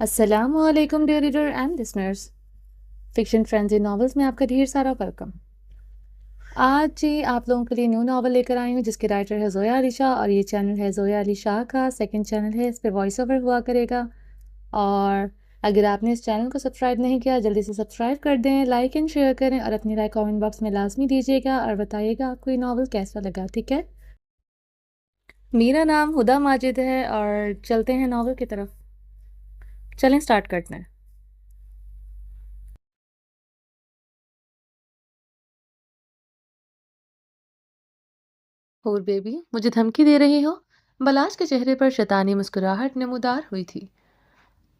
السلام علیکم dear reader and listeners, fiction frenzy novels میں آپ کا ڈھیر سارا ویلکم۔ آج جی آپ لوگوں کے لیے نیو ناول لے کر آئی ہوں جس کے رائٹر ہے زویا علی شاہ، اور یہ چینل ہے زویا علی شاہ کا سیکنڈ چینل ہے، اس پہ وائس اوور ہوا کرے گا۔ اور اگر آپ نے اس چینل کو سبسکرائب نہیں کیا جلدی سے سبسکرائب کر دیں، لائک اینڈ شیئر کریں، اور اپنی رائے کامنٹ باکس میں لازمی دیجیے گا اور بتائیے گا آپ کو یہ ناول کیسا لگا، ٹھیک ہے؟ میرا نام ہدا ماجد ہے اور چلتے ہیں ناول کی طرف، چلیں سٹارٹ کرتے ہیں۔ اور بیبی مجھے دھمکی دے رہی ہو؟ بلاش کے چہرے پر شیطانی مسکراہٹ نمودار ہوئی تھی۔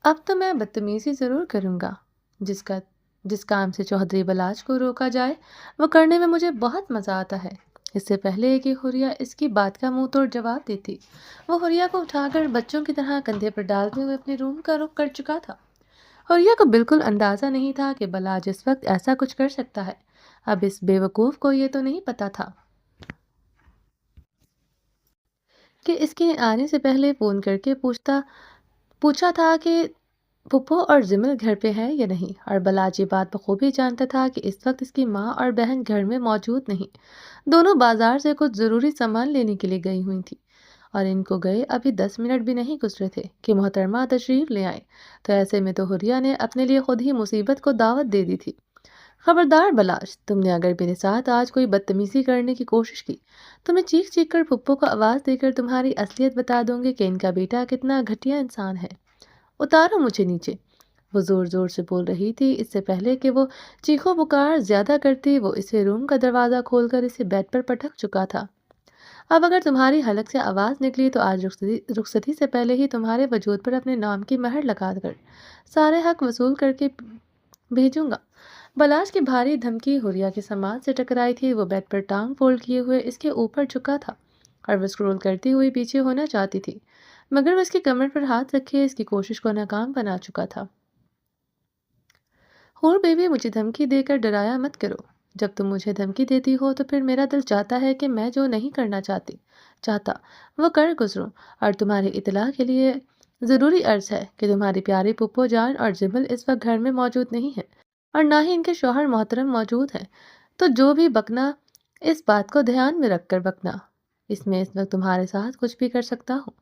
اب تو میں بدتمیزی ضرور کروں گا۔ جس کام سے چوہدری بلاش کو روکا جائے وہ کرنے میں مجھے بہت مزہ آتا ہے۔ اس سے پہلے کہ حوریہ اس کی بات کا منہ توڑ جواب دیتی، وہ حوریہ کو اٹھا کر بچوں کی طرح کندھے پر ڈالتے ہوئے اپنے روم کا رخ کر چکا تھا۔ حوریہ کو بالکل اندازہ نہیں تھا کہ بلاش اس وقت ایسا کچھ کر سکتا ہے۔ اب اس بے وقوف کو یہ تو نہیں پتا تھا کہ اس کے آنے سے پہلے فون کر کے پوچھا تھا کہ پھپھو اور زمل گھر پہ ہے یا نہیں، اور بلاج یہ بات بخوبی جانتا تھا کہ اس وقت اس کی ماں اور بہن گھر میں موجود نہیں، دونوں بازار سے کچھ ضروری سامان لینے کے لیے گئی ہوئی تھی، اور ان کو گئے ابھی 10 منٹ بھی نہیں گزرے تھے کہ محترمہ تشریف لے آئے۔ تو ایسے میں تو حوریہ نے اپنے لیے خود ہی مصیبت کو دعوت دے دی تھی۔ خبردار بلاش، تم نے اگر میرے ساتھ آج کوئی بدتمیزی کرنے کی کوشش کی تو میں چیخ چیخ کر پھپھو کو آواز دے کر تمہاری اصلیت بتا دوں گی کہ ان کا بیٹا کتنا گھٹیا انسان ہے۔ اتارو مجھے نیچے۔ وہ زور زور سے بول رہی تھی۔ اس سے پہلے کہ وہ چیخو پکار زیادہ کرتی وہ اسے روم کا دروازہ کھول کر اسے بیڈ پر پٹک چکا تھا۔ اب اگر تمہاری حلق سے آواز نکلی تو آج رخصتی سے پہلے ہی تمہارے وجود پر اپنے نام کی مہر لگا کر سارے حق وصول کر کے بھیجوں گا۔ بلاش کی بھاری دھمکی حوریہ کے سماعت سے ٹکرائی تھی۔ وہ بیڈ پر ٹانگ فولڈ کیے ہوئے اس کے اوپر جھکا تھا اور وہ سکرول کرتی ہوئی پیچھے ہونا چاہتی تھی، مگر وہ اس کی کمر پر ہاتھ رکھے اس کی کوشش کو ناکام بنا چکا تھا۔ ہور بیبی، مجھے دھمکی دے کر ڈرایا مت کرو۔ جب تم مجھے دھمکی دیتی ہو تو پھر میرا دل چاہتا ہے کہ میں جو نہیں کرنا چاہتا وہ کر گزروں، اور تمہاری اطلاع کے لیے ضروری عرض ہے کہ تمہاری پیاری پھپھو جان اور جمل اس وقت گھر میں موجود نہیں ہیں، اور نہ ہی ان کے شوہر محترم موجود ہیں۔ تو جو بھی بکنا اس بات کو دھیان میں رکھ کر بکنا۔ اس وقت تمہارے ساتھ کچھ بھی کر سکتا ہوں۔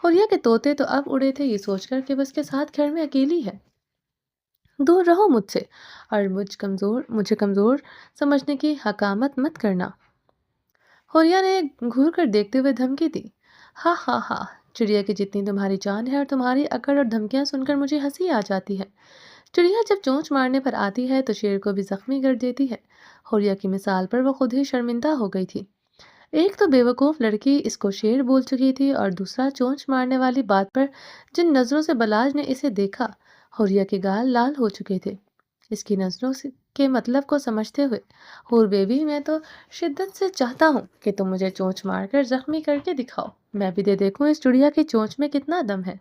حوریہ کے طوطے تو اب اڑے تھے یہ سوچ کر کہ وہ اس کے ساتھ گھر میں اکیلی ہے۔ دور رہو مجھ سے، اور مجھے کمزور سمجھنے کی حکامت مت کرنا۔ حوریہ نے گھور کر دیکھتے ہوئے دھمکی دی۔ ہاں ہاں ہاں، چڑیا کی جتنی تمہاری جان ہے، اور تمہاری اکڑ اور دھمکیاں سن کر مجھے ہنسی آ جاتی ہے۔ چڑیا جب چونچ مارنے پر آتی ہے تو شیر کو بھی زخمی کر دیتی ہے۔ حوریہ کی مثال پر وہ خود ہی شرمندہ ہو گئی تھی۔ ایک تو بے وقوف لڑکی اس کو شیر بول چکی تھی، اور دوسرا چونچ مارنے والی بات پر جن نظروں سے بلاج نے اسے دیکھا، حوریہ کے گال لال ہو چکے تھے اس کی نظروں کے مطلب کو سمجھتے ہوئے۔ ہور بیبی، میں تو شدت سے چاہتا ہوں کہ تم مجھے چونچ مار کر زخمی کر کے دکھاؤ، میں بھی دے دیکھوں اس چڑیا کی چونچ میں کتنا دم ہے۔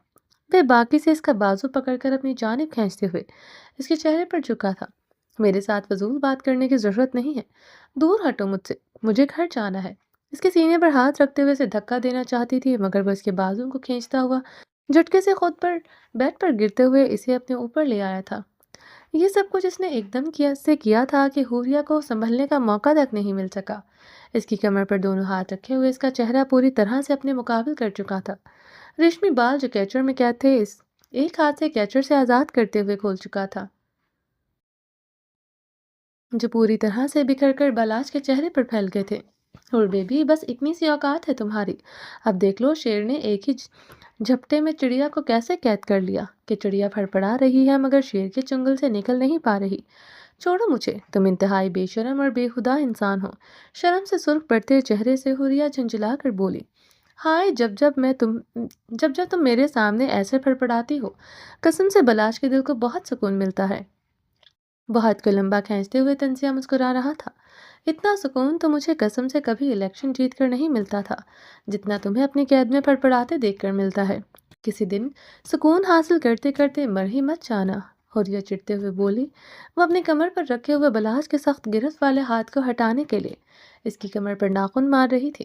وہ باقی سے اس کا بازو پکڑ کر اپنی جانب کھینچتے ہوئے اس کے چہرے پر جھکا تھا۔ میرے ساتھ فضول بات کرنے کی ضرورت نہیں ہے، دور ہٹو مجھ سے، مجھے گھر جانا ہے۔ اس کے سینے پر ہاتھ رکھتے ہوئے اسے دھکا دینا چاہتی تھی، مگر وہ اس کے بازو کو کھینچتا ہوا جھٹکے سے خود پر بیڈ پر گرتے ہوئے اسے اپنے اوپر لے آیا تھا۔ یہ سب کچھ اس نے ایک دم کیا تھا کہ حوریہ کو سنبھلنے کا موقع تک نہیں مل سکا۔ اس کی کمر پر دونوں ہاتھ رکھے ہوئے اس کا چہرہ پوری طرح سے اپنے مقابل کر چکا تھا۔ ریشمی بال جو کیچر میں قید تھے اس ایک ہاتھ سے کیچر سے آزاد کرتے ہوئے کھول چکا تھا، جو پوری طرح سے بکھر کر بلاش کے چہرے پر پھیل گئے تھے۔ اور بیبی، بس اتنی سی اوقات ہے تمہاری۔ اب دیکھ لو شیر نے ایک ہی جھپٹے میں چڑیا کو کیسے قید کر لیا کہ چڑیا پھڑپڑا رہی ہے مگر شیر کے چنگل سے نکل نہیں پا رہی۔ چھوڑو مجھے، تم انتہائی بے شرم اور بے خدا انسان ہو۔ شرم سے سرخ پڑتے چہرے سے حوریہ جھنجھلا کر بولی۔ ہائے، جب تم میرے سامنے ایسے پھڑپڑاتی ہو، قسم سے بلاش کے دل کو بہت سکون ملتا ہے۔ وہ ہاتھ کو لمبا کھینچتے ہوئے تنزیہ مسکرا رہا تھا۔ اتنا سکون تو مجھے قسم سے کبھی الیکشن جیت کر نہیں ملتا تھا جتنا تمہیں اپنی قید میں پھڑپڑاتے دیکھ کر ملتا ہے۔ کسی دن سکون حاصل کرتے کرتے مر ہی مت جانا، حوریہ چڑھتے ہوئے بولی۔ وہ اپنی کمر پر رکھے ہوئے بلاش کے سخت گرفت والے ہاتھ کو ہٹانے کے لیے اس کی کمر پر ناخن مار رہی تھی۔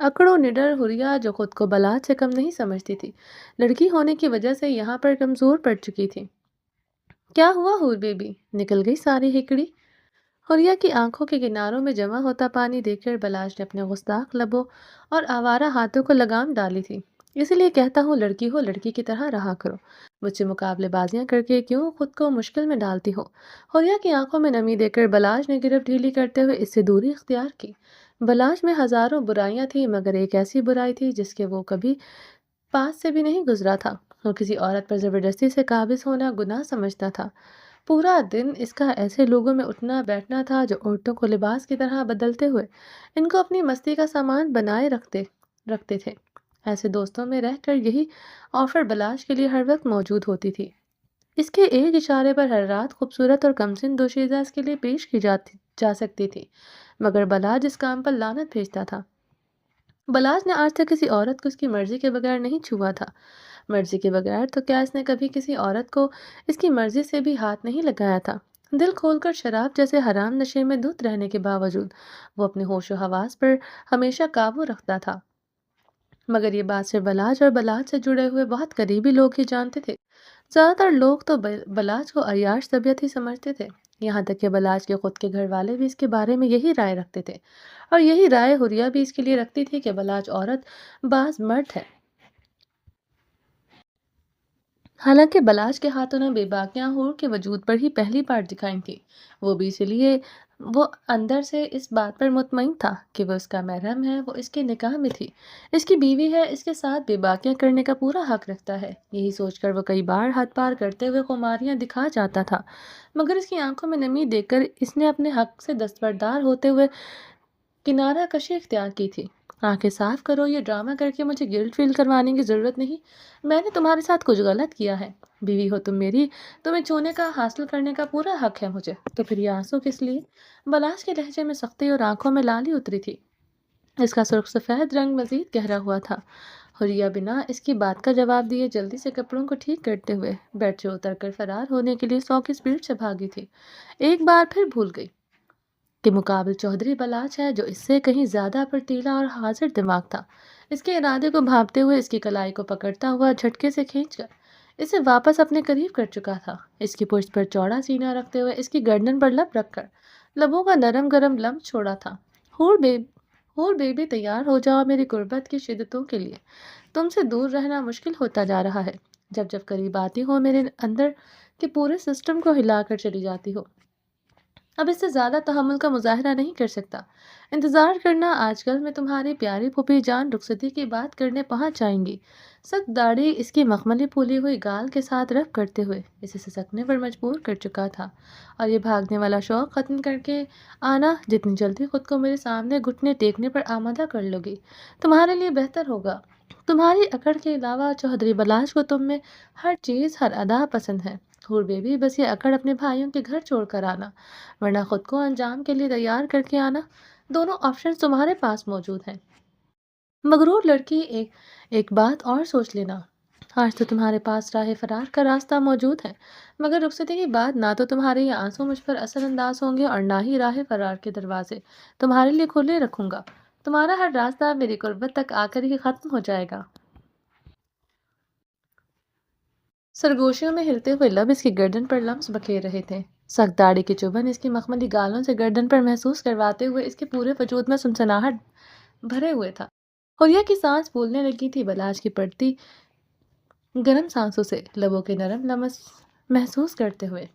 اکڑ و نڈر ہریا جو خود کو بلاد سے کم نہیں سمجھتی تھی، لڑکی ہونے کی وجہ سے یہاں پر کمزور پڑ چکی تھی۔ کیا ہوا حور بیبی؟ نکل گئی ساری ہکڑی؟ حریہ کی آنکھوں کے کناروں میں جمع ہوتا پانی دیکھ کر بلاش نے اپنے گستاخ لبوں اور آوارہ ہاتھوں کو لگام ڈالی تھی۔ اسی لیے کہتا ہوں لڑکی ہو لڑکی کی طرح رہا کرو، مجھ سے مقابلے بازیاں کر کے کیوں خود کو مشکل میں ڈالتی ہو؟ حریہ کی آنکھوں میں نمی دے کر بلاش نے گرفت ڈھیلی کرتے ہوئے اس سے دوری اختیار کی۔ بلاش میں ہزاروں برائیاں تھیں مگر ایک ایسی برائی تھی جس کے وہ کبھی پاس سے بھی نہیں گزرا تھا۔ وہ کسی عورت پر زبردستی سے قابض ہونا گناہ سمجھتا تھا۔ پورا دن اس کا ایسے لوگوں میں اٹھنا بیٹھنا تھا جو عورتوں کو لباس کی طرح بدلتے ہوئے ان کو اپنی مستی کا سامان بنائے رکھتے تھے۔ ایسے دوستوں میں رہ کر یہی آفر بلاش کے لیے ہر وقت موجود ہوتی تھی۔ اس کے ایک اشارے پر ہر رات خوبصورت اور کمسن دوشیزہ اس کے لیے پیش کی جا سکتی تھی، مگر بلاش اس کام پر لعنت بھیجتا تھا۔ بلاش نے آج تک کسی عورت کو اس کی مرضی کے بغیر نہیں چھوا تھا۔ مرضی کے بغیر تو کیا اس نے کبھی کسی عورت کو اس کی مرضی سے بھی ہاتھ نہیں لگایا تھا۔ دل کھول کر شراب جیسے حرام نشے میں دھت رہنے کے باوجود وہ اپنے ہوش و حواس پر ہمیشہ قابو رکھتا تھا، مگر یہ بات صرف بلاش اور بلاش سے جڑے ہوئے بہت قریبی لوگ ہی جانتے تھے۔ زیادہ تر لوگ تو بلاش کو عیاش طبیعت ہی سمجھتے تھے، یہاں تک کہ بلاش کے خود کے گھر والے بھی اس کے بارے میں یہی رائے رکھتے تھے، اور یہی رائے حریہ بھی اس کے لیے رکھتی تھی کہ بلاش عورت باز مرد ہے۔ حالانکہ بلاش کے ہاتھوں نے بے باکیاں حور کے وجود پر ہی پہلی بار دکھائی تھی، وہ بھی اس لیے وہ اندر سے اس بات پر مطمئن تھا کہ وہ اس کا محرم ہے، وہ اس کے نکاح میں تھی، اس کی بیوی ہے، اس کے ساتھ بے باکیاں کرنے کا پورا حق رکھتا ہے۔ یہی سوچ کر وہ کئی بار حد پار کرتے ہوئے خماریاں دکھا جاتا تھا، مگر اس کی آنکھوں میں نمی دیکھ کر اس نے اپنے حق سے دستبردار ہوتے ہوئے کنارہ کشی اختیار کی تھی۔ آنکھیں صاف کرو، یہ ڈرامہ کر کے مجھے گلٹ فیل کروانے کی ضرورت نہیں، میں نے تمہارے ساتھ کچھ غلط کیا ہے، بیوی ہو تم میری، تمہیں چھونے کا حاصل کرنے کا پورا حق ہے مجھے، تو پھر یہ آنسو کس لیے؟ بلاش کے لہجے میں سختی اور آنکھوں میں لالی اتری تھی، اس کا سرخ سفید رنگ مزید گہرا ہوا تھا۔ حریہ بنا اس کی بات کا جواب دیے جلدی سے کپڑوں کو ٹھیک کرتے ہوئے بیڈ سے اتر کر فرار ہونے کے لیے 100 کی سپیڈ سے بھاگی تھی۔ ایک بار پھر بھول گئی کہ مقابل چودھری بلاش ہے جو اس سے کہیں زیادہ پرتیلا اور حاضر دماغ تھا۔ اس کے ارادے کو بھانپتے ہوئے اس کی کلائی کو پکڑتا ہوا جھٹکے سے کھینچ کر اسے واپس اپنے قریب کر چکا تھا۔ اس کی پشت پر چوڑا سینہ رکھتے ہوئے اس کی گردن پر لب رکھ کر لبوں کا نرم گرم لمس چھوڑا تھا۔ حور بیبی تیار ہو جاؤ میری قربت کی شدتوں کے لیے، تم سے دور رہنا مشکل ہوتا جا رہا ہے، جب جب قریب آتی ہو میرے اندر کے پورے سسٹم کو ہلا کر چلی جاتی ہو، اب اس سے زیادہ تحمل کا مظاہرہ نہیں کر سکتا۔ انتظار کرنا، آج کل میں تمہاری پیاری پھوپھی جان رخصتی کی بات کرنے پہنچ جائیں گی۔ سخت داڑھی اس کی مخملی پھولی ہوئی گال کے ساتھ رف کرتے ہوئے اسے سسکنے پر مجبور کر چکا تھا، اور یہ بھاگنے والا شوق ختم کر کے آنا، جتنی جلدی خود کو میرے سامنے گھٹنے ٹیکنے پر آمادہ کر لو گی تمہارے لیے بہتر ہوگا۔ تمہاری اکڑ کے علاوہ چودھری بلاش کو تم میں ہر چیز ہر ادا پسند ہے۔ حور بیبی، بس یہ اکڑ اپنے بھائیوں کے گھر چھوڑ کر آنا، ورنہ خود کو انجام کے لیے تیار کر کے آنا، دونوں آپشنز تمہارے پاس موجود ہیں۔ مغرور لڑکی، ایک بات اور سوچ لینا، آج تو تمہارے پاس راہ فرار کا راستہ موجود ہے، مگر رخصتی کے بعد نہ تو تمہارے یہ آنسو مجھ پر اثر انداز ہوں گے اور نہ ہی راہ فرار کے دروازے تمہارے لیے کھلے رکھوں گا، تمہارا ہر راستہ میری قربت تک آ کر ہی ختم ہو جائے گا۔ سرگوشیوں میں ہلتے ہوئے لب اس کی گردن پر لمس بکھیر رہے تھے، سخت داڑھی کے چبھن اس کی مخملی گالوں سے گردن پر محسوس کرواتے ہوئے اس کے پورے وجود میں سنسناہٹ بھرے ہوئے تھا۔ حریہ کی سانس پھولنے لگی تھی بلاش کی پڑتی گرم سانسوں سے لبوں کے نرم لمس محسوس کرتے ہوئے۔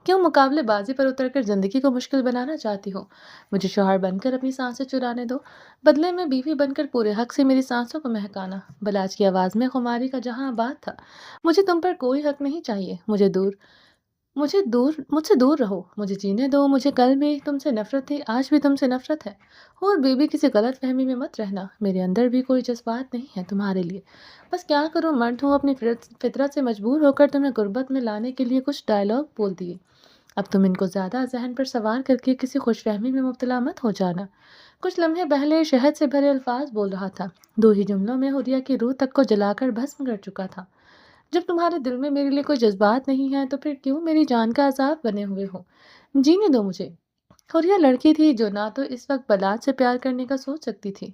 کیوں مقابلے بازی پر اتر کر زندگی کو مشکل بنانا چاہتی ہو؟ مجھے شوہر بن کر اپنی سانسیں چرانے دو، بدلے میں بیوی بن کر پورے حق سے میری سانسوں کو مہکانا۔ بلاش کی آواز میں خماری کا جہاں آباد تھا۔ مجھے تم پر کوئی حق نہیں چاہیے، مجھ سے دور رہو، مجھے جینے دو، مجھے کل بھی تم سے نفرت تھی، آج بھی تم سے نفرت ہے۔ اور بیبی، کسی غلط فہمی میں مت رہنا، میرے اندر بھی کوئی جذبات نہیں ہے تمہارے لیے، بس کیا کروں، مرد ہوں، اپنی فطرت سے مجبور ہو کر تمہیں غربت میں لانے کے لیے کچھ ڈائلاگ بول دیے، اب تم ان کو زیادہ ذہن پر سوار کر کے کسی خوش فہمی میں مبتلا مت ہو جانا۔ کچھ لمحے پہلے شہد سے بھرے الفاظ بول رہا تھا، دو ہی جملوں میں حریہ کی روح تک کو جلا کر بھسم کر چکا تھا۔ جب تمہارے دل میں میرے لیے کوئی جذبات نہیں ہیں تو پھر کیوں میری جان کا عذاب بنے ہوئے ہو؟ جینے دو مجھے۔ حریہ لڑکی تھی جو نہ تو اس وقت بلاد سے پیار کرنے کا سوچ سکتی تھی،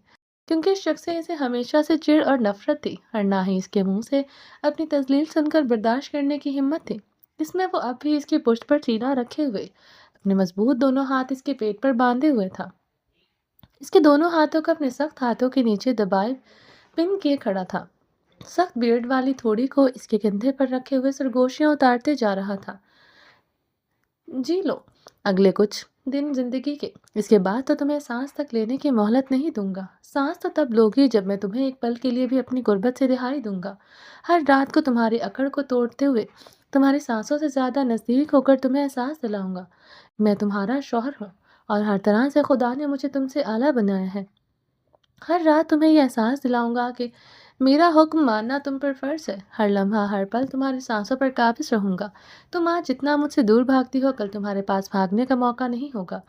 کیونکہ اس شخص سے اسے ہمیشہ سے چڑ اور نفرت تھی، اور نہ ہی اس کے منہ سے اپنی تذلیل سن کر برداشت کرنے کی ہمت تھی۔ اس میں وہ اب بھی اس کی پشت پر سینہ رکھے ہوئے اپنے مضبوط دونوں ہاتھ اس کے پیٹ پر باندھے ہوئے تھا۔ اس کے دونوں ہاتھوں کو اپنے سخت ہاتھوں کے نیچے دبائے پن کیے کھڑا تھا، سخت بیئرڈ والی تھوڑی کو اس کے کندھے پر رکھے ہوئے سرگوشیاں اتارتے جا رہا تھا۔ جی لو اگلے کچھ دن زندگی کے، اس کے بعد تو تمہیں سانس تک لینے کی مہلت نہیں دوں گا۔ سانس تو تب لوگی جب میں تمہیں ایک پل کے لیے بھی اپنی غربت سے رہائی دوں گا۔ ہر رات کو تمہاری اکڑ کو توڑتے ہوئے تمہاری سانسوں سے زیادہ نزدیک ہو کر تمہیں احساس دلاؤں گا میں تمہارا شوہر ہوں، اور ہر طرح سے خدا نے مجھے تم سے اعلیٰ بنایا ہے۔ ہر رات تمہیں یہ احساس دلاؤں گا کہ میرا حکم ماننا تم پر فرض ہے۔ ہر لمحہ ہر پل تمہاری سانسوں پر قابض رہوں گا۔ تم آج جتنا مجھ سے دور بھاگتی ہو، کل تمہارے پاس بھاگنے کا موقع نہیں ہوگا۔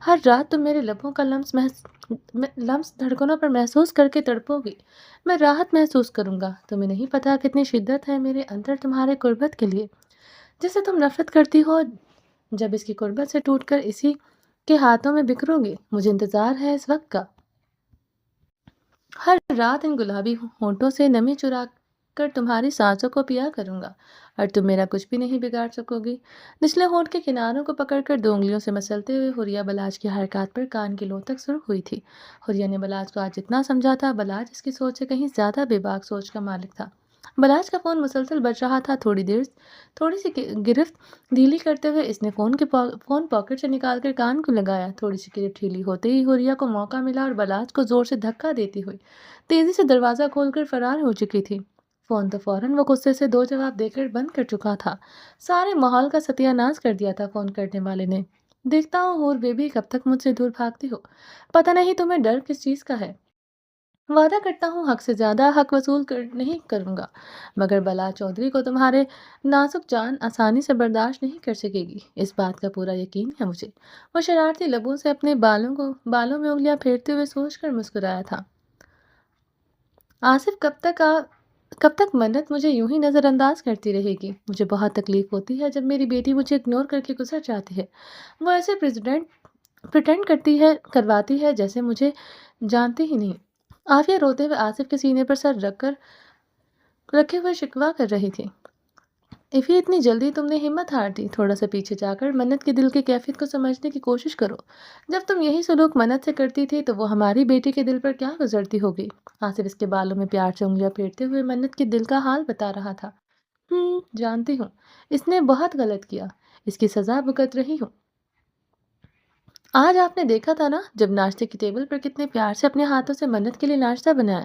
ہر رات تم میرے لبوں کا لمس دھڑکنوں پر محسوس کر کے تڑپو گی۔ میں راحت محسوس کروں گا۔ تمہیں نہیں پتا کتنی شدت ہے میرے اندر تمہارے قربت کے لیے، جس سے تم نفرت کرتی ہو۔ جب اس کی قربت سے ٹوٹ کر اسی کے ہاتھوں میں بکھرو گی، مجھے انتظار ہے اس وقت کا۔ ہر رات ان گلابی ہونٹوں سے نمی چرا کر تمہاری سانسوں کو پیا کروں گا، اور تم میرا کچھ بھی نہیں بگاڑ سکو گی۔ نچلے ہونٹ کے کناروں کو پکڑ کر دو انگلیوں سے مسلتے ہوئے حریہ بلاج کی حرکات پر کان کی لو تک سرخ ہوئی تھی۔ حریہ نے بلاج کو آج جتنا سمجھا تھا، بلاج اس کی سوچ سے کہیں زیادہ بے باک سوچ کا مالک تھا۔ بلاج کا فون مسلسل بج رہا تھا۔ تھوڑی سی گرفت ڈھیلی کرتے ہوئے اس نے فون پاکٹ سے نکال کر کان کو لگایا۔ تھوڑی سی گرفت ڈھیلی ہوتے ہی حریہ کو موقع ملا اور بلاج کو زور سے دھکا دیتی ہوئی تیزی سے دروازہ کھول کر فرار ہو چکی تھی۔ فون تو فوراً وہ غصے سے دو جواب دے کر بند کر چکا تھا۔ سارے ماحول کا ستیہ ناش کر دیا تھا فون کرنے والے نے۔ دیکھتا ہوں حور بیبی کب تک مجھ سے دور بھاگتی ہو۔ پتہ نہیں تمہیں ڈر کس چیز کا ہے۔ وعدہ کرتا ہوں حق سے زیادہ حق وصول نہیں کروں گا، مگر بلا چودھری کو تمہارے نازک جان آسانی سے برداشت نہیں کر سکے گی، اس بات کا پورا یقین ہے مجھے۔ وہ شرارتی لبوں سے اپنے بالوں میں انگلیاں پھیرتے ہوئے سوچ کر مسکرایا تھا۔ آصف کب تک منت مجھے یوں ہی نظر انداز کرتی رہے گی؟ مجھے بہت تکلیف ہوتی ہے جب میری بیٹی مجھے اگنور کر کے گزر جاتی ہے۔ وہ ایسے پریٹینڈ کرواتی ہے جیسے مجھے جانتی ہی نہیں۔ عافیہ روتے ہوئے آصف کے سینے پر سر رکھے ہوئے شکوہ کر رہی تھی۔ افی اتنی جلدی تم نے ہمت ہار دی؟ تھوڑا سا پیچھے جا کر منت کے دل کی کیفیت کو سمجھنے کی کوشش کرو۔ جب تم یہی سلوک منت سے کرتی تھی تو وہ ہماری بیٹی کے دل پر کیا گزرتی ہوگی؟ آصف اس کے بالوں میں پیار سے انگلیاں پھیرتے ہوئے منت کے دل کا حال بتا رہا تھا۔ جانتی ہوں، اس نے بہت غلط کیا، اس کی سزا بھگت رہی ہوں۔ آج آپ نے دیکھا تھا نا جب ناشتے کی ٹیبل پر کتنے پیار سے اپنے ہاتھوں سے منت کے لیے ناشتہ بنایا،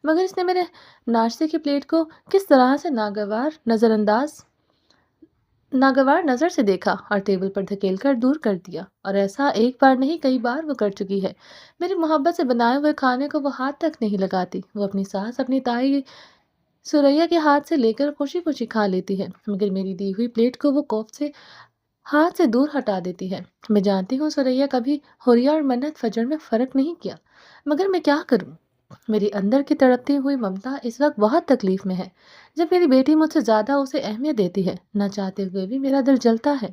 مگر اس نے میرے ناشتے کی پلیٹ کو کس طرح سے ناگوار نظر سے دیکھا اور ٹیبل پر دھکیل کر دور کر دیا، اور ایسا ایک بار نہیں کئی بار وہ کر چکی ہے۔ میری محبت سے بنائے ہوئے کھانے کو وہ ہاتھ تک نہیں لگاتی۔ وہ اپنی سانس اپنی تائی سریا کے ہاتھ سے لے کر خوشی خوشی کھا لیتی ہے، مگر میری دی ہوئی پلیٹ کو وہ خوف سے ہاتھ سے دور ہٹا دیتی ہے۔ میں جانتی ہوں سریا کبھی حریہ اور منت فجر میں فرق نہیں کیا، مگر میں کیا کروں؟ میری اندر کی تڑپتی ہوئی ممتا اس وقت بہت تکلیف میں ہے۔ جب میری بیٹی مجھ سے زیادہ اسے اہمیت دیتی ہے، نہ چاہتے ہوئے بھی میرا دل جلتا ہے۔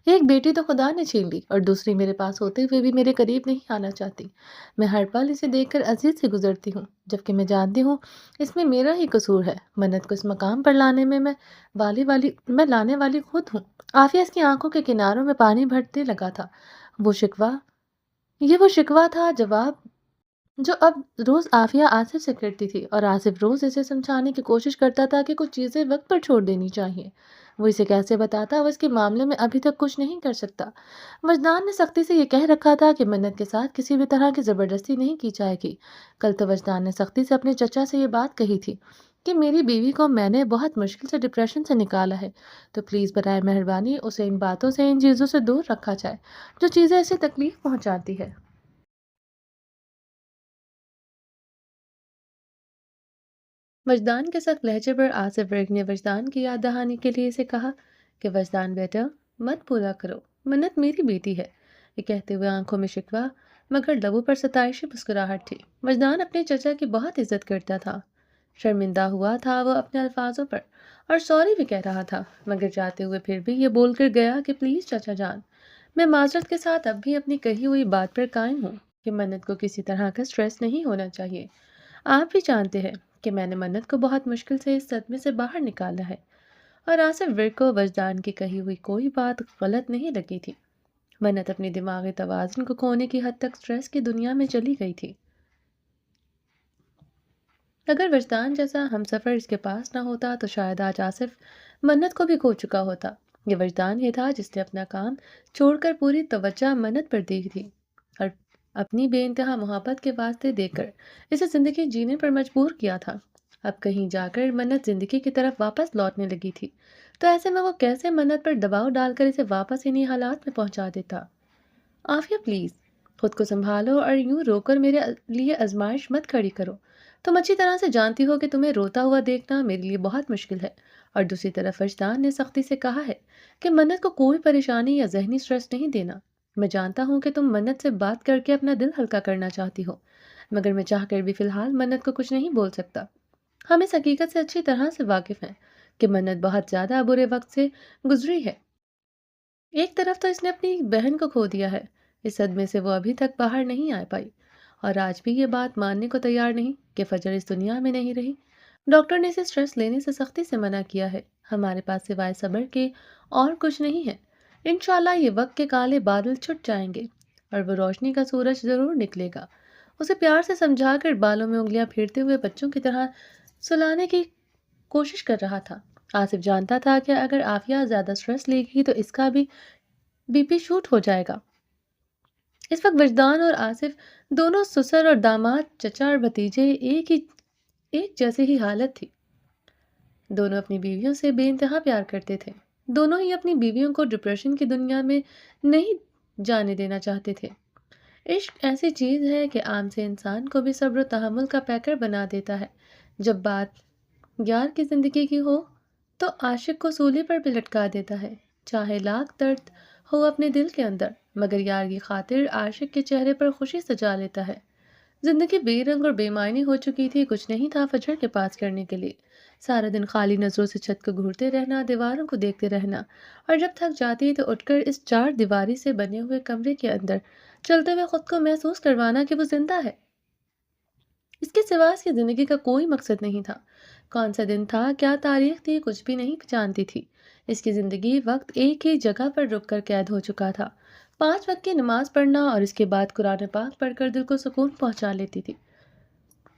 ایک بیٹی تو خدا نے چھین لی، اور دوسری میرے پاس ہوتے ہوئے بھی میرے قریب نہیں آنا چاہتی۔ میں ہر پل اسے دیکھ کر عزیز سے گزرتی ہوں، جبکہ میں جانتی ہوں اس میں میرا ہی قصور ہے۔ منت کو اس مقام پر لانے میں لانے والی خود ہوں۔ عافیہ اس کی آنکھوں کے کناروں میں پانی بھرتے لگا تھا۔ یہ وہ شکوہ تھا جواب جو اب روز عافیہ آصف سے کرتی تھی، اور آصف روز اسے سمجھانے کی کوشش کرتا تھا کہ کچھ چیزیں وقت پر چھوڑ دینی چاہیے۔ وہ اسے کیسے بتاتا؟ وہ اس کے معاملے میں ابھی تک کچھ نہیں کر سکتا۔ وجدان نے سختی سے یہ کہہ رکھا تھا کہ منت کے ساتھ کسی بھی طرح کی زبردستی نہیں کی جائے گی۔ کل تو وجدان نے سختی سے اپنے چچا سے یہ بات کہی تھی کہ میری بیوی کو میں نے بہت مشکل سے ڈپریشن سے نکالا ہے، تو پلیز برائے مہربانی اسے ان باتوں سے، ان چیزوں سے دور رکھا جائے جو چیزیں اسے تکلیف پہنچاتی ہے۔ وجدان کے سخت لہجے پر آصف ورگ نے وجدان کی یاد دہانی کے لیے اسے کہا کہ وجدان بیٹا، مت پورا کرو، منت میری بیٹی ہے۔ یہ کہتے ہوئے آنکھوں میں شکوہ مگر لبوں پر ستائشی مسکراہٹ تھی۔ وجدان اپنے چچا کی بہت عزت کرتا تھا۔ شرمندہ ہوا تھا وہ اپنے الفاظوں پر، اور سوری بھی کہہ رہا تھا، مگر جاتے ہوئے پھر بھی یہ بول کر گیا کہ پلیز چچا جان، میں معذرت کے ساتھ اب بھی اپنی کہی ہوئی بات پر قائم ہوں۔ کہ منت کو کسی طرح کا اسٹریس نہیں ہونا چاہیے۔ آپ بھی جانتے ہیں کہ میں نے منت کو بہت مشکل سے اس صدمے سے باہر نکالا ہے، اور آصف ورک کو وجدان کی کہی ہوئی کوئی بات غلط نہیں لگی تھی۔ منت اپنی دماغی توازن کو کھونے کی حد تک اسٹریس کی دنیا میں چلی گئی تھی۔ اگر وجدان جیسا ہم سفر اس کے پاس نہ ہوتا تو شاید آج آصف منت کو بھی کھو چکا ہوتا۔ یہ وجدان ہی تھا جس نے اپنا کام چھوڑ کر پوری توجہ منت پر دی تھی، اور اپنی بے انتہا محبت کے واسطے دے کر اسے زندگی جینے پر مجبور کیا تھا۔ اب کہیں جا کر منت زندگی کی طرف واپس لوٹنے لگی تھی، تو ایسے میں وہ کیسے منت پر دباؤ ڈال کر اسے واپس انہی حالات میں پہنچا دیتا؟ عافیہ پلیز خود کو سنبھالو اور یوں رو کر میرے لیے آزمائش مت کھڑی کرو۔ تم اچھی طرح سے جانتی ہو کہ تمہیں روتا ہوا دیکھنا میرے لیے بہت مشکل ہے، اور دوسری طرف وجدان نے سختی سے کہا ہے کہ منت کو کوئی پریشانی یا ذہنی سٹریس نہیں دینا۔ میں جانتا ہوں کہ تم منت سے بات کر کے اپنا دل ہلکا کرنا چاہتی ہو، مگر میں چاہ کر بھی فی الحال منت کو کچھ نہیں بول سکتا۔ ہم اس حقیقت سے اچھی طرح سے واقف ہیں کہ منت بہت زیادہ برے وقت سے گزری ہے۔ ایک طرف تو اس نے اپنی بہن کو کھو دیا ہے، اس صدمے سے وہ ابھی تک باہر نہیں آ پائی، اور آج بھی یہ بات ماننے کو تیار نہیں کہ فجر اس دنیا میں نہیں رہی۔ ڈاکٹر نے اسے سٹریس لینے سے سختی سے منع کیا ہے۔ ہمارے پاس سوائے صبر کے اور کچھ نہیں ہے۔ انشاءاللہ یہ وقت کے کالے بادل چھٹ جائیں گے اور وہ روشنی کا سورج ضرور نکلے گا۔ اسے پیار سے سمجھا کر بالوں میں انگلیاں پھیرتے ہوئے بچوں کی طرح سلانے کی کوشش کر رہا تھا۔ آصف جانتا تھا کہ اگر عافیہ زیادہ سٹریس لے گی تو اس کا بھی بی پی شوٹ ہو جائے گا۔ اس وقت وجدان اور آصف دونوں سسر اور داماد، چچا اور بھتیجے ایک جیسے ہی حالت تھی۔ دونوں اپنی بیویوں سے بے انتہا پیار کرتے تھے۔ دونوں ہی اپنی بیویوں کو ڈپریشن کی دنیا میں نہیں جانے دینا چاہتے تھے۔ عشق ایسی چیز ہے کہ عام سے انسان کو بھی صبر و تحمل کا پیکر بنا دیتا ہے۔ جب بات یار کی زندگی کی ہو تو عاشق کو سولی پر بھی لٹکا دیتا ہے، چاہے لاکھ درد ہو اپنے دل کے اندر، مگر یار کی خاطر عاشق کے چہرے پر خوشی سجا لیتا ہے۔ زندگی بے رنگ اور بے معنی ہو چکی تھی، کچھ نہیں تھا فجر کے پاس کرنے کے لیے۔ سارا دن خالی نظروں سے چھت کو گھورتے رہنا، دیواروں کو دیکھتے رہنا، اور جب تھک جاتی تو اٹھ کر اس چار دیواری سے بنے ہوئے کمرے کے اندر چلتے ہوئے خود کو محسوس کروانا کہ وہ زندہ ہے۔ اس کے سوا اس کی زندگی کا کوئی مقصد نہیں تھا۔ کون سا دن تھا، کیا تاریخ تھی، کچھ بھی نہیں جانتی تھی۔ اس کی زندگی وقت ایک ہی جگہ پر رک کر قید ہو چکا تھا۔ 5 وقت کی نماز پڑھنا اور اس کے بعد قرآن پاک پڑھ کر دل کو سکون پہنچا لیتی تھی،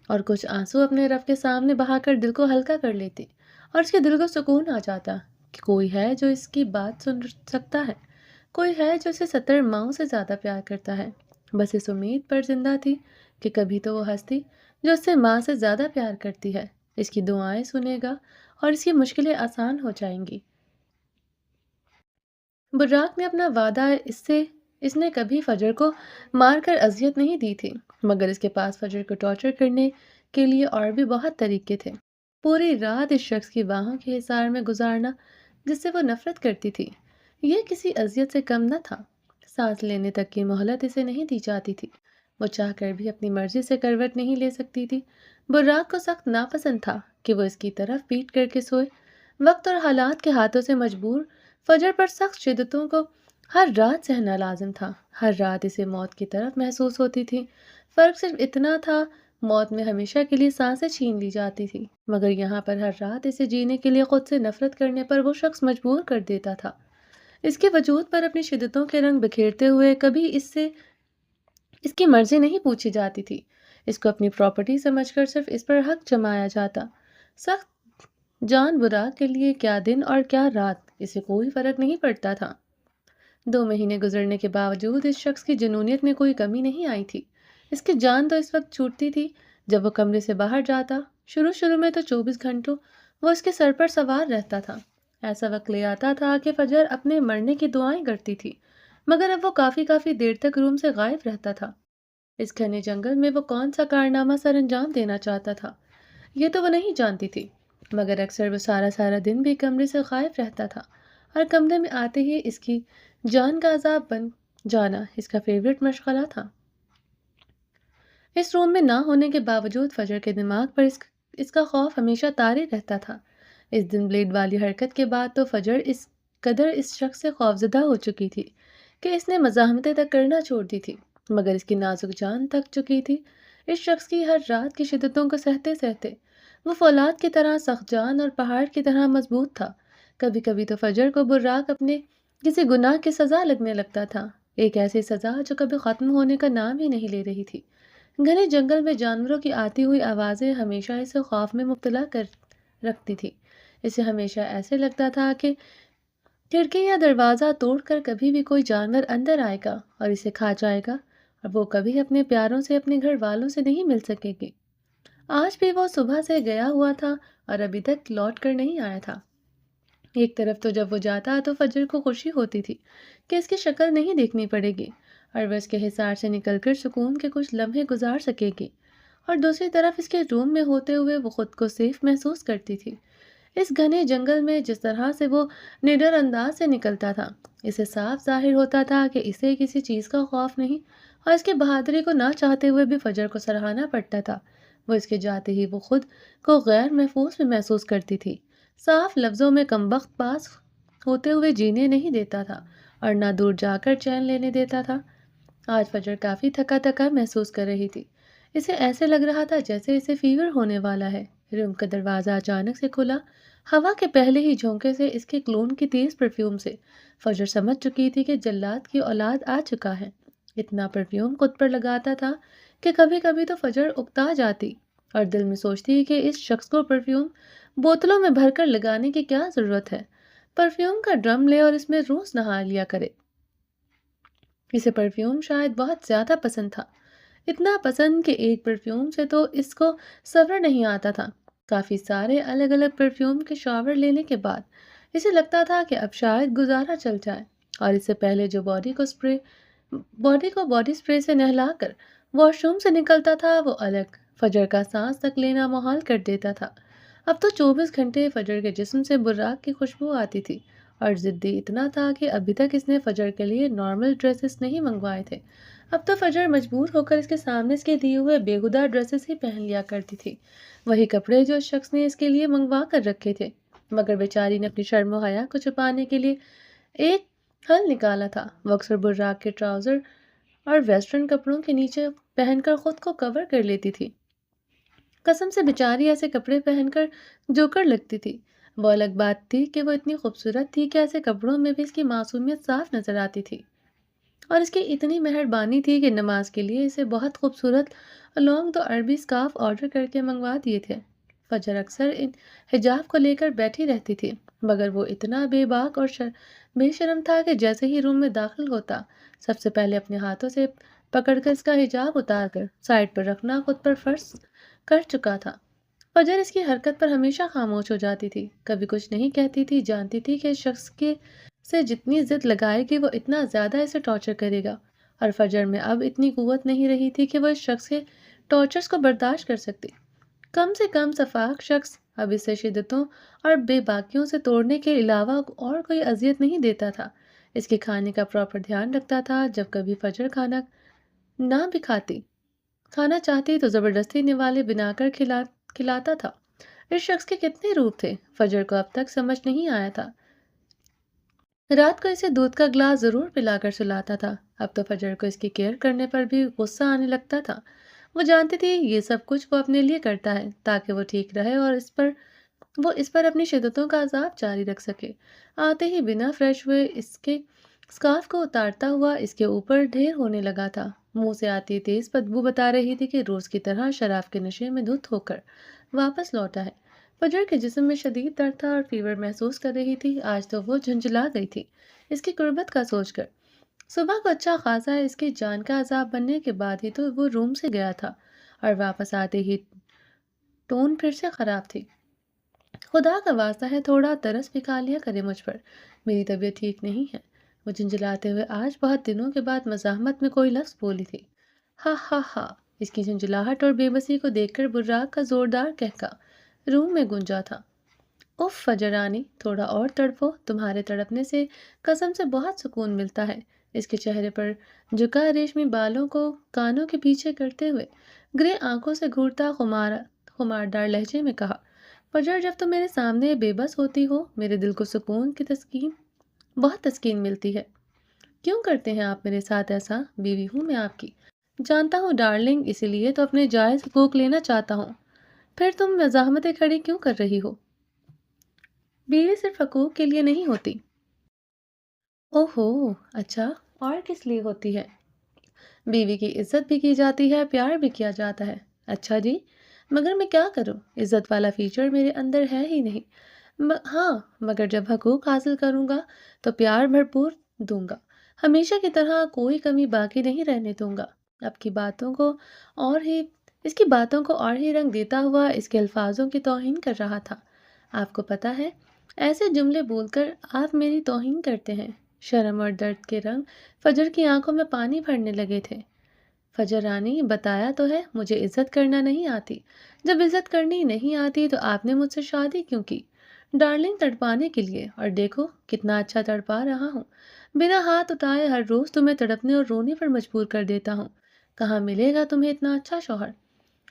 اور کچھ آنسو اپنے رب کے سامنے بہا کر دل کو ہلکا کر لیتی، اور اس کے دل کو سکون آ جاتا کہ کوئی ہے جو اس کی بات سن سکتا ہے، کوئی ہے جو اسے 70 ماؤں سے زیادہ پیار کرتا ہے۔ بس اس امید پر زندہ تھی کہ کبھی تو وہ ہستی جو اس سے ماں سے زیادہ پیار کرتی ہے اس کی دعائیں سنے گا اور اس کی مشکلیں آسان ہو جائیں گی۔ براق نے اپنا وعدہ اس نے کبھی فجر کو مار کر اذیت نہیں دی تھی، مگر اس کے پاس فجر کو ٹارچر کرنے کے لیے اور بھی بہت طریقے تھے۔ پوری رات اس شخص کی باہوں کے حصار میں گزارنا جس سے وہ نفرت کرتی تھی، یہ کسی اذیت سے کم نہ تھا۔ سانس لینے تک کی مہلت اسے نہیں دی جاتی تھی، وہ چاہ کر بھی اپنی مرضی سے کروٹ نہیں لے سکتی تھی۔ براق کو سخت ناپسند تھا کہ وہ اس کی طرف پیٹ کر کے سوئے۔ وقت اور حالات کے ہاتھوں سے مجبور فجر پر سخت شدتوں کو ہر رات سہنا لازم تھا۔ ہر رات اسے موت کی طرف محسوس ہوتی تھی۔ فرق صرف اتنا تھا، موت میں ہمیشہ کے لیے سانسیں چھین لی جاتی تھی، مگر یہاں پر ہر رات اسے جینے کے لیے خود سے نفرت کرنے پر وہ شخص مجبور کر دیتا تھا۔ اس کے وجود پر اپنی شدتوں کے رنگ بکھیرتے ہوئے کبھی اس کی مرضی نہیں پوچھی جاتی تھی، اس کو اپنی پراپرٹی سمجھ کر صرف اس پر حق جمایا جاتا۔ سخت جان براق کے لیے کیا دن اور کیا رات، اسے کوئی فرق نہیں پڑتا تھا۔ 2 مہینے گزرنے کے باوجود اس شخص کی جنونیت میں کوئی کمی نہیں آئی تھی۔ اس کی جان تو اس وقت چھوٹتی تھی جب وہ کمرے سے باہر جاتا۔ شروع میں تو 24 گھنٹوں وہ اس کے سر پر سوار رہتا تھا۔ ایسا وقت لے آتا تھا کہ فجر اپنے مرنے کی دعائیں کرتی تھی، مگر اب وہ کافی دیر تک روم سے غائب رہتا تھا۔ اس گھنے جنگل میں وہ کون سا کارنامہ سر انجام دینا چاہتا تھا، یہ تو وہ نہیں جانتی تھی، مگر اکثر وہ سارا دن بھی کمرے سے غائب رہتا تھا، اور کمرے میں آتے ہی اس کی جان کا عذاب بن جانا اس کا فیورٹ مشغلہ تھا۔ اس روم میں نہ ہونے کے باوجود فجر کے دماغ پر اس کا خوف ہمیشہ طاری رہتا تھا۔ اس دن بلیڈ والی حرکت کے بعد تو فجر اس قدر اس شخص سے خوفزدہ ہو چکی تھی کہ اس نے مزاحمتیں تک کرنا چھوڑ دی تھی۔ مگر اس کی نازک جان تھک چکی تھی اس شخص کی ہر رات کی شدتوں کو سہتے سہتے۔ وہ فولاد کی طرح سخت جان اور پہاڑ کی طرح مضبوط تھا۔ کبھی کبھی تو فجر کو براق اپنے کسی گناہ کی سزا لگنے لگتا تھا، ایک ایسی سزا جو کبھی ختم ہونے کا نام ہی نہیں لے رہی تھی۔ گھنے جنگل میں جانوروں کی آتی ہوئی آوازیں ہمیشہ اسے خوف میں مبتلا کر رکھتی تھی۔ اسے ہمیشہ ایسے لگتا تھا کہ کھڑکی یا دروازہ توڑ کر کبھی بھی کوئی جانور اندر آئے گا اور اسے کھا جائے گا، اور وہ کبھی اپنے پیاروں سے، اپنے گھر والوں سے نہیں مل سکے گی۔ آج بھی وہ صبح سے گیا ہوا تھا اور ابھی تک لوٹ کر نہیں آیا تھا۔ ایک طرف تو جب وہ جاتا تو فجر کو خوشی ہوتی تھی کہ اس کی شکل نہیں دیکھنی پڑے گی اور وہ اس کے حصار سے نکل کر سکون کے کچھ لمحے گزار سکے گی، اور دوسری طرف اس کے روم میں ہوتے ہوئے وہ خود کو سیف محسوس کرتی تھی۔ اس گھنے جنگل میں جس طرح سے وہ نڈر انداز سے نکلتا تھا، اسے صاف ظاہر ہوتا تھا کہ اسے کسی چیز کا خوف نہیں، اور اس کی بہادری کو نہ چاہتے ہوئے بھی فجر کو سراہنا پڑتا تھا۔ وہ اس کے جاتے ہی وہ خود کو غیر محفوظ میں محسوس کرتی تھی، صاف لفظوں میں کمبخت پاس ہوتے ہوئے جینے نہیں دیتا تھا اور نہ دور جا کر چین لینے دیتا تھا۔ آج فجر کافی تھکا تھکا محسوس کر رہی تھی۔ اسے ایسے لگ رہا تھا جیسے اسے فیور ہونے والا ہے۔ روم کا دروازہ اچانک سے کھلا۔ ہوا کے پہلے ہی جھونکے سے اس کے کلون کی تیز پرفیوم سے فجر سمجھ چکی تھی کہ جلاد کی اولاد آ چکا ہے۔ اتنا پرفیوم خود پر لگاتا تھا کہ کبھی کبھی تو فجر اکتا جاتی اور دل میں سوچتی کہ اس شخص کو پرفیوم بوتلوں میں بھر کر لگانے کی کیا ضرورت ہے۔ پرفیوم کا ڈرم لے اور اس میں روز نہا لیا کرے۔ اسے پرفیوم شاید بہت زیادہ پسند تھا، اتنا پسند کہ ایک پرفیوم سے تو اس کو صبر نہیں آتا تھا۔ کافی سارے الگ الگ پرفیوم کے شاور لینے کے بعد اسے لگتا تھا کہ اب شاید گزارا چل جائے، اور اس سے پہلے جو باڈی کو باڈی سپرے سے نہلا کر واش روم سے نکلتا تھا وہ الگ فجر کا سانس تک لینا محال کر دیتا تھا۔ اب تو 24 گھنٹے فجر کے جسم سے براق کی خوشبو آتی تھی، اور ضدی اتنا تھا کہ ابھی تک اس نے فجر کے لیے نارمل ڈریسز نہیں منگوائے تھے۔ اب تو فجر مجبور ہو کر اس کے سامنے اس کے دیے ہوئے بےہودہ ڈریسز ہی پہن لیا کرتی تھی، وہی کپڑے جو اس شخص نے اس کے لیے منگوا کر رکھے تھے۔ مگر بیچاری نے اپنی شرم و حیا کو چھپانے کے لیے ایک حل نکالا تھا۔ وہ اکثر براق کے ٹراؤزر اور ویسٹرن کپڑوں کے نیچے پہن کر خود کو کور کر لیتی تھی۔ قسم سے بیچاری ایسے کپڑے پہن کر جوکر لگتی تھی۔ وہ الگ بات تھی کہ وہ اتنی خوبصورت تھی کہ ایسے کپڑوں میں بھی اس کی معصومیت صاف نظر آتی تھی، اور اس کی اتنی مہربانی تھی کہ نماز کے لیے اسے بہت خوبصورت لانگ تو عربی سکارف آرڈر کر کے منگوا دیے تھے۔ فجر اکثر ان حجاب کو لے کر بیٹھی رہتی تھی، مگر وہ اتنا بے باک اور بے شرم تھا کہ جیسے ہی روم میں داخل ہوتا سب سے پہلے اپنے ہاتھوں سے پکڑ کر اس کا حجاب اتار کر سائڈ پر رکھنا خود پر فرض کر چکا تھا۔ فجر اس کی حرکت پر ہمیشہ خاموش ہو جاتی تھی، کبھی کچھ نہیں کہتی تھی، جانتی تھی کہ اس شخص کے سے جتنی ضد لگائے گی وہ اتنا زیادہ اسے ٹارچر کرے گا، اور فجر میں اب اتنی قوت نہیں رہی تھی کہ وہ اس شخص کے ٹارچرز کو برداشت کر سکتی۔ کم سے کم شفاق شخص اب اسے شدتوں اور بے باکیوں سے توڑنے کے علاوہ اور کوئی اذیت نہیں دیتا تھا۔ اس کے کھانے کا پراپر دھیان رکھتا تھا، جب کبھی فجر کھانا نہ بھی کھانا چاہتی تو زبردستی نوالے بنا کر کھلاتا تھا۔ اس شخص کے کتنے روپ تھے فجر کو اب تک سمجھ نہیں آیا تھا۔ رات کو اسے دودھ کا گلاس ضرور پلا کر سلاتا تھا۔ اب تو فجر کو اس کی کیئر کرنے پر بھی غصہ آنے لگتا تھا۔ وہ جانتی تھی یہ سب کچھ وہ اپنے لیے کرتا ہے تاکہ وہ ٹھیک رہے اور وہ اس پر اپنی شدتوں کا عذاب جاری رکھ سکے۔ آتے ہی بنا فریش ہوئے اس کے اسکارف کو اتارتا ہوا اس کے اوپر ڈھیر ہونے لگا تھا۔ منہ سے آتی تیز بدبو بتا رہی تھی کہ روز کی طرح شراب کے نشے میں دھت ہو کر واپس لوٹا ہے۔ فجر کے جسم میں شدید درد تھا اور فیور محسوس کر رہی تھی۔ آج تو وہ جھنجھلا گئی تھی اس کی قربت کا سوچ کر۔ صبح کو اچھا خاصا اس کی جان کا عذاب بننے کے بعد ہی تو وہ روم سے گیا تھا، اور واپس آتے ہی ٹون پھر سے خراب تھی۔ خدا کا واسطہ ہے تھوڑا ترس کھا لیا کرے مجھ پر، میری طبیعت ٹھیک نہیں ہے۔ وہ جھنجھلاتے ہوئے آج بہت دنوں کے بعد مزاحمت میں کوئی لفظ بولی تھی۔ ہا ہا ہا۔ اس کی جھنجھلاہٹ اور بے بسی کو دیکھ کر براق کا زوردار قہقہ روم میں گونجا تھا۔ اف فجر رانی، تھوڑا اور تڑپو، تمہارے تڑپنے سے قسم سے بہت سکون ملتا ہے۔ اس کے چہرے پر جھکا ریشمی بالوں کو کانوں کے پیچھے کرتے ہوئے گرے آنکھوں سے گھورتا خماردار لہجے میں کہا، فجر جب تم میرے سامنے بے بس ہوتی ہو میرے دل کو سکون کی بہت تسکین ملتی ہے۔ کیوں کرتے ہیں آپ میرے ساتھ ایسا؟ بیوی ہوں میں آپ کی۔ جانتا ہوں ڈارلنگ، اسی لیے تو اپنے جائز حقوق لینا چاہتا ہوں۔ پھر تم مزاحمتیں کھڑی کیوں کر رہی ہو؟ بیوی صرف حقوق کے لیے نہیں ہوتی۔ اوہو، اچھا، اور کس لیے ہوتی ہے؟ بیوی کی عزت بھی کی جاتی ہے، پیار بھی کیا جاتا ہے۔ اچھا جی، مگر میں کیا کروں؟ عزت والا فیچر میرے اندر ہے ہی نہیں۔ ہاں، مگر جب حقوق حاصل کروں گا تو پیار بھرپور دوں گا، ہمیشہ کی طرح کوئی کمی باقی نہیں رہنے دوں گا۔ اب کی باتوں کو اور ہی اس کی باتوں کو اور ہی رنگ دیتا ہوا اس کے الفاظوں کی توہین کر رہا تھا۔ آپ کو پتہ ہے، ایسے جملے بول کر آپ میری توہین کرتے ہیں۔ شرم اور درد کے رنگ فجر کی آنکھوں میں پانی بھرنے لگے تھے۔ فجر رانی، بتایا تو ہے مجھے عزت کرنا نہیں آتی۔ جب عزت کرنی نہیں آتی تو آپ نے مجھ سے شادی کیوں کی؟ ڈارلنگ، تڑپانے کے لیے، اور دیکھو کتنا اچھا تڑپا رہا ہوں۔ بنا ہاتھ اٹھائے ہر روز تمہیں تڑپنے اور رونے پر مجبور کر دیتا ہوں۔ کہاں ملے گا تمہیں اتنا اچھا شوہر؟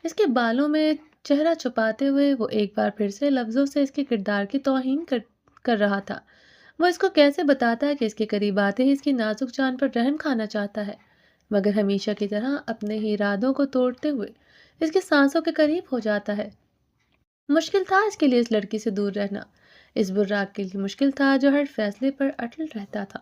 اس کے بالوں میں چہرہ چھپاتے ہوئے وہ ایک بار پھر سے لفظوں سے اس کے کردار کی توہین کر رہا تھا۔ وہ اس کو کیسے بتاتا ہے کہ اس کے قریب آتے ہی اس کی نازک جان پر رحم کھانا چاہتا ہے، مگر ہمیشہ کی طرح اپنے ہی ارادوں کو توڑتے ہوئے اس کے سانسوں کے قریب ہو جاتا ہے۔ مشکل تھا اس کے لیے اس لڑکی سے دور رہنا، اس براق کے لیے مشکل تھا جو ہر فیصلے پر اٹل رہتا تھا۔